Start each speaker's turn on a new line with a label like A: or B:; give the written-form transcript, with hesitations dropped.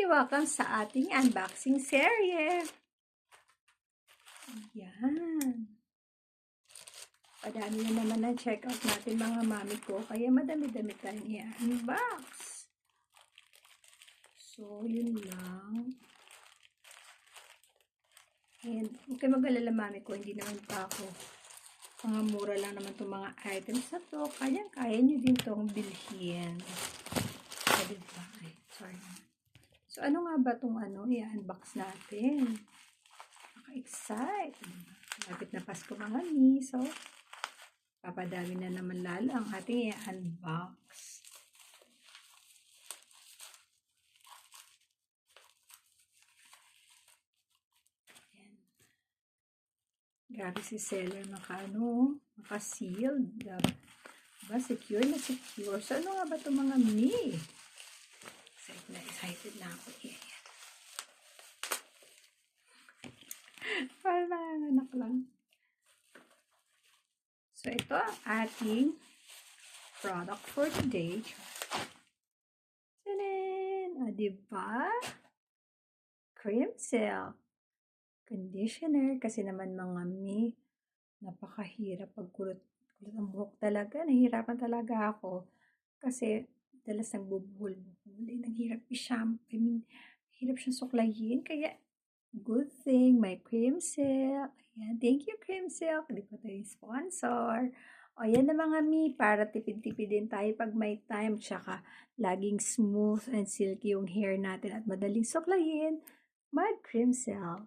A: Welcome sa ating unboxing serye. Ayan. Padami na naman ang check-out natin mga mami ko. Kaya madami-dami tayong i-unbox. So, yun lang. And, huwag kayo mag-alala mami ko. Hindi naman pa ako. Mga mura lang naman itong mga items na to. Kaya nyo din itong bilhin. Diba? Ay, sorry. So, ano nga ba itong i-unbox natin? Naka-excite. Lapit na Pasko mga mi. So, papadami na naman lalo ang ating i-unbox. Ayan. Grabe si seller naka-sealed. Diba? Secure na secure. So, ano nga ba itong mga mi? Excited na ako. Ayan. Parang nanganak lang. So, ito ang ating product for today. Tanan! Diba? Cream Silk Conditioner. Kasi naman mga mi, napakahirap pagkulot ang buhok talaga. Nahihirapan talaga ako. Kasi, dalas nagbubuhol-buhol. Naghirap i-shampoo. Hirap siyang suklayin. Kaya, good thing, may Cream Silk. Ayan, thank you Cream Silk. Hindi ko tayo sponsor. O, yan na mga mi, para tipid-tipid din tayo pag may time. Tsaka, laging smooth and silky yung hair natin at madaling suklayin. Mag Cream Silk.